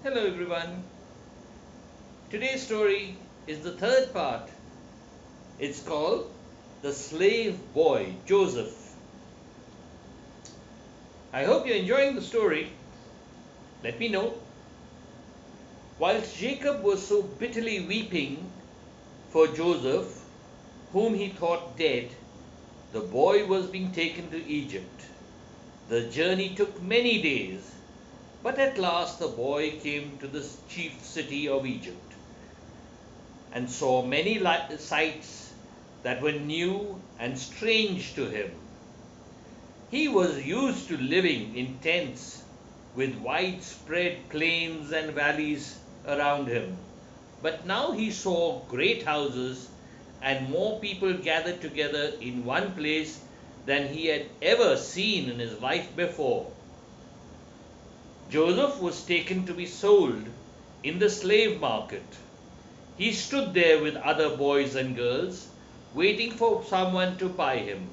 Hello everyone. Today's story is the third part. It's called The Slave Boy Joseph. I hope you're enjoying the story. Let me know. Whilst Jacob was so bitterly weeping for Joseph, whom he thought dead, the boy was being taken to Egypt. The journey took many days, but at last the boy came to the chief city of Egypt and saw many sights that were new and strange to him. He was used to living in tents with widespread plains and valleys around him. But now he saw great houses and more people gathered together in one place than he had ever seen in his life before. Joseph was taken to be sold in the slave market. He stood there with other boys and girls, waiting for someone to buy him.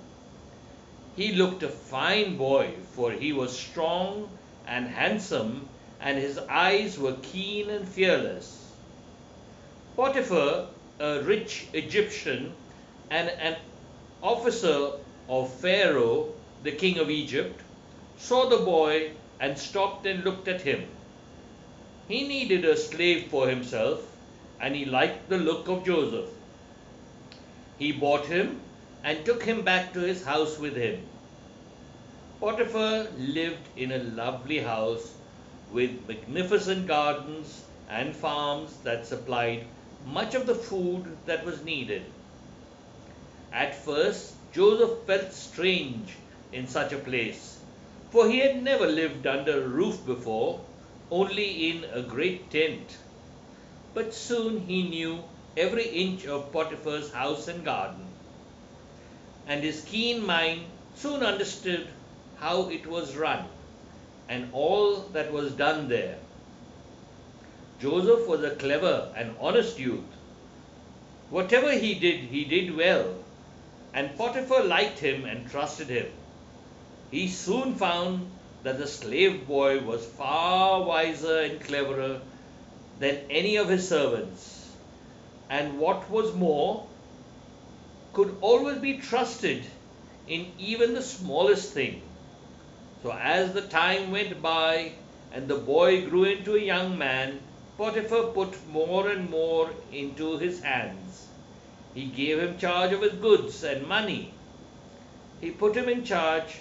He looked a fine boy, for he was strong and handsome, and his eyes were keen and fearless. Potiphar, a rich Egyptian and an officer of Pharaoh, the king of Egypt, saw the boy and stopped and looked at him. He needed a slave for himself, and he liked the look of Joseph. He bought him and took him back to his house with him. Potiphar lived in a lovely house with magnificent gardens and farms that supplied much of the food that was needed. At first, Joseph felt strange in such a place, for he had never lived under a roof before, only in a great tent. But soon he knew every inch of Potiphar's house and garden, and his keen mind soon understood how it was run and all that was done there. Joseph was a clever and honest youth. Whatever he did well, and Potiphar liked him and trusted him. He soon found that the slave boy was far wiser and cleverer than any of his servants, and what was more, could always be trusted in even the smallest thing. So as the time went by and the boy grew into a young man, Potiphar put more and more into his hands. He gave him charge of his goods and money. He put him in charge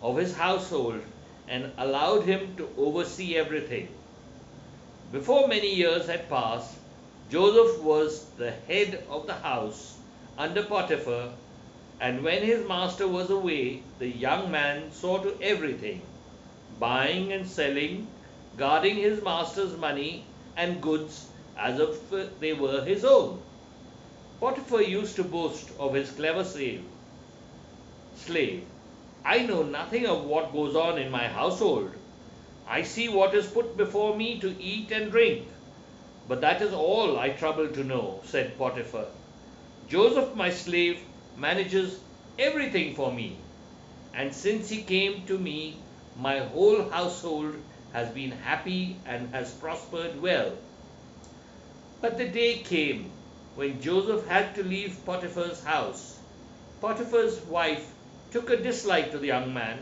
of his household and allowed him to oversee everything. Before many years had passed, Joseph was the head of the house under Potiphar, and when his master was away, the young man saw to everything, buying and selling, guarding his master's money and goods as if they were his own. Potiphar used to boast of his clever slave. I know nothing of what goes on in my household. I see what is put before me to eat and drink. But that is all I trouble to know, said Potiphar. Joseph, my slave, manages everything for me. And since he came to me, my whole household has been happy and has prospered well. But the day came when Joseph had to leave Potiphar's house. Potiphar's wife took a dislike to the young man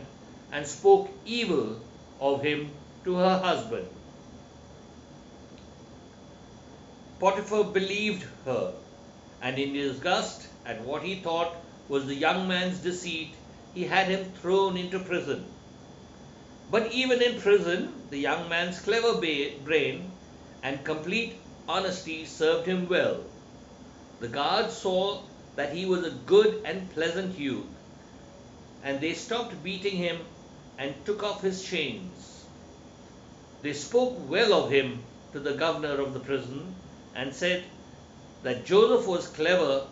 and spoke evil of him to her husband. Potiphar believed her, and in disgust at what he thought was the young man's deceit, he had him thrown into prison. But even in prison, the young man's clever brain and complete honesty served him well. The guards saw that he was a good and pleasant youth, and they stopped beating him and took off his chains. They spoke well of him to the governor of the prison and said that Joseph was clever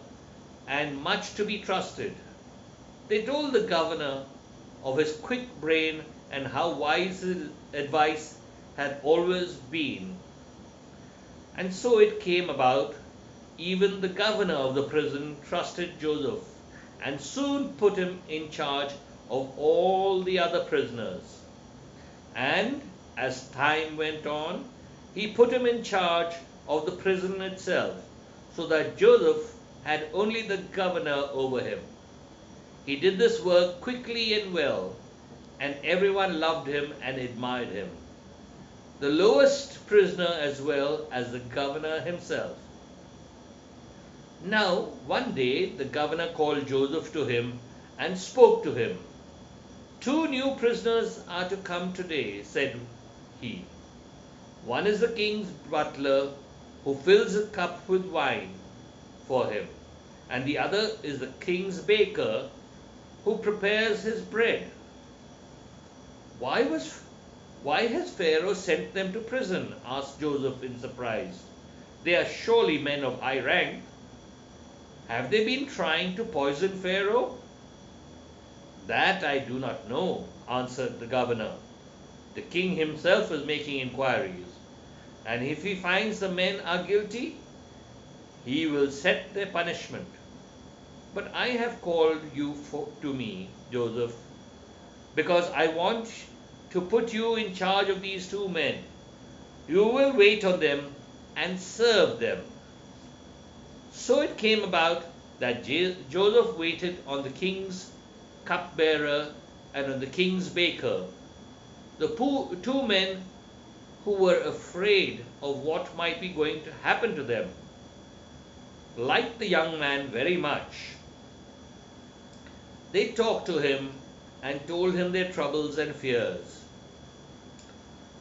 and much to be trusted. They told the governor of his quick brain and how wise his advice had always been. And so it came about, even the governor of the prison trusted Joseph and soon put him in charge of all the other prisoners. And as time went on, he put him in charge of the prison itself, so that Joseph had only the governor over him. He did this work quickly and well, and everyone loved him and admired him, the lowest prisoner as well as the governor himself. Now, one day the governor called Joseph to him and spoke to him. "Two new prisoners are to come today," said he. "One is the king's butler, who fills a cup with wine for him, and the other is the king's baker, who prepares his bread." Why has Pharaoh sent them to prison?" asked Joseph in surprise. "They are surely men of high rank. Have they been trying to poison Pharaoh?" "That I do not know," answered the governor. "The king himself is making inquiries, and if he finds the men are guilty, he will set their punishment. But I have called you to me, Joseph, because I want to put you in charge of these two men. You will wait on them and serve them." So it came about that Joseph waited on the king's cupbearer and on the king's baker, the two men who were afraid of what might be going to happen to them, liked the young man very much. They talked to him and told him their troubles and fears.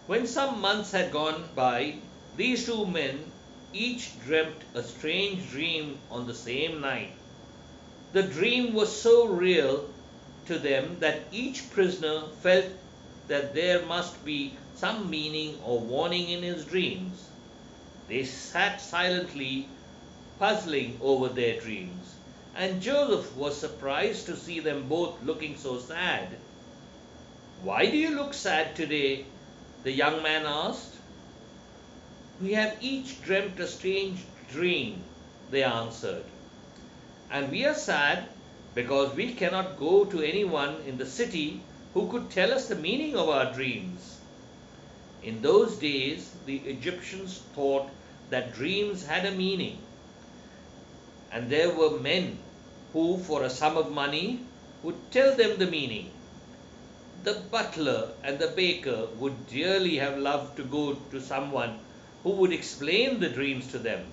When some months had gone by, these two men each dreamt a strange dream on the same night. The dream was so real to them that each prisoner felt that there must be some meaning or warning in his dreams. They sat silently puzzling over their dreams, and Joseph was surprised to see them both looking so sad. "Why do you look sad today?" the young man asked. "We have each dreamt a strange dream," they answered, "and we are sad because we cannot go to anyone in the city who could tell us the meaning of our dreams." In those days, the Egyptians thought that dreams had a meaning, and there were men who, for a sum of money, would tell them the meaning. The butler and the baker would dearly have loved to go to someone who would explain the dreams to them.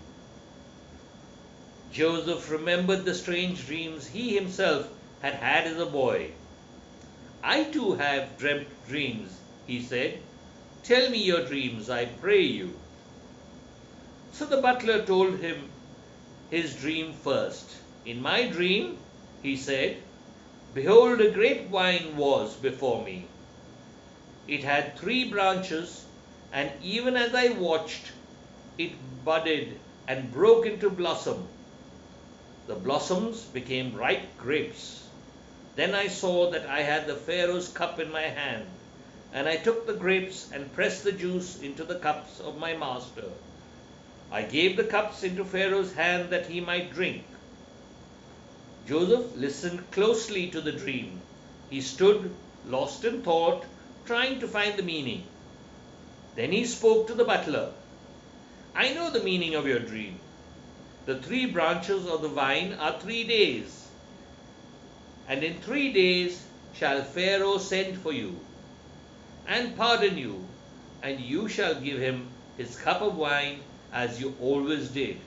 Joseph remembered the strange dreams he himself had had as a boy. "I too have dreamt dreams," he said. "Tell me your dreams, I pray you." So the butler told him his dream first. "In my dream," he said, "behold, a great vine was before me. It had 3 branches, and even as I watched, it budded and broke into blossom. The blossoms became ripe grapes. Then I saw that I had the Pharaoh's cup in my hand, and I took the grapes and pressed the juice into the cups of my master. I gave the cups into Pharaoh's hand that he might drink." Joseph listened closely to the dream. He stood lost in thought, trying to find the meaning. Then he spoke to the butler. "I know the meaning of your dream. The 3 branches of the vine are 3 days, and in 3 days shall Pharaoh send for you and pardon you, and you shall give him his cup of wine as you always did."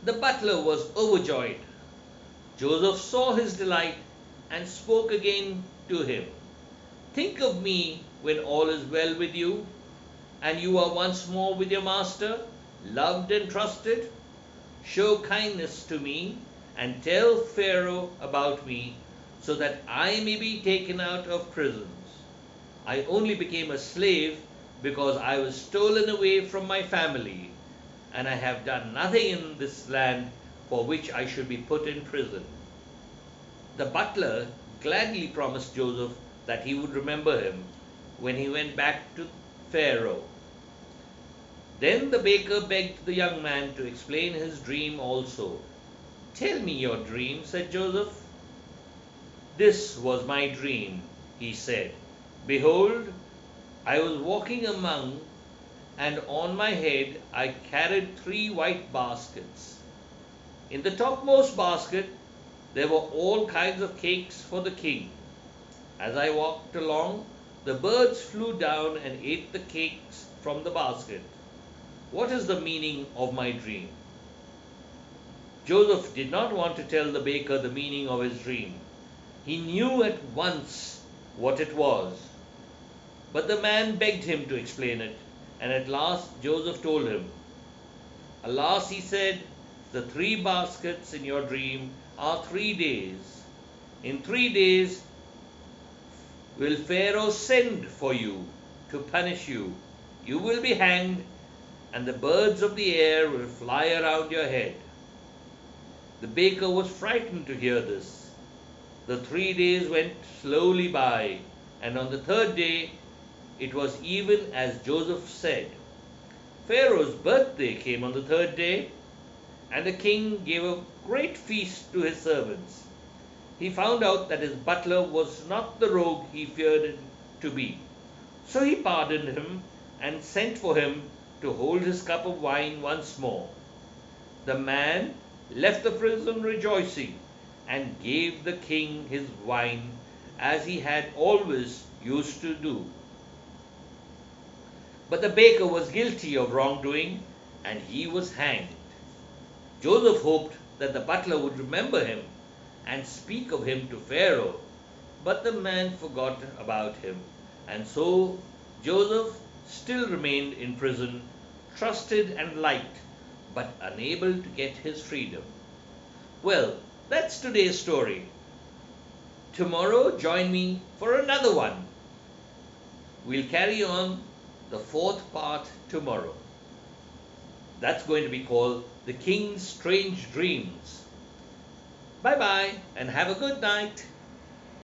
The butler was overjoyed. Joseph saw his delight and spoke again to him. "Think of me when all is well with you, and you are once more with your master, loved and trusted. Show kindness to me, and tell Pharaoh about me, so that I may be taken out of prisons. I only became a slave because I was stolen away from my family, and I have done nothing in this land for which I should be put in prison." The butler gladly promised Joseph that he would remember him when he went back to Pharaoh. Then the baker begged the young man to explain his dream also. "Tell me your dream," said Joseph. "This was my dream," he said. "Behold, I was walking among and on my head I carried 3 white baskets. In the topmost basket there were all kinds of cakes for the king. As I walked along, the birds flew down and ate the cakes from the basket. What is the meaning of my dream? Joseph did not want to tell the baker the meaning of his dream. He knew at once what it was. But the man begged him to explain it, and at last Joseph told him. Alas, he said, the 3 baskets in your dream are 3 days. In 3 days will Pharaoh send for you to punish you. You will be hanged, and the birds of the air will fly around your head. The baker was frightened to hear this. The 3 days went slowly by, and on the 3rd day it was even as Joseph said. Pharaoh's birthday came on the 3rd day, and the king gave a great feast to his servants. He found out that his butler was not the rogue he feared him to be. So he pardoned him and sent for him to hold his cup of wine once more. The man left the prison rejoicing and gave the king his wine as he had always used to do. But the baker was guilty of wrongdoing and he was hanged. Joseph hoped that the butler would remember him and speak of him to Pharaoh, but the man forgot about him, and so Joseph still remained in prison, trusted and liked, but unable to get his freedom. Well, that's today's story. Tomorrow, join me for another one. We'll carry on the 4th part tomorrow. That's going to be called The King's Strange Dreams. Bye bye and have a good night.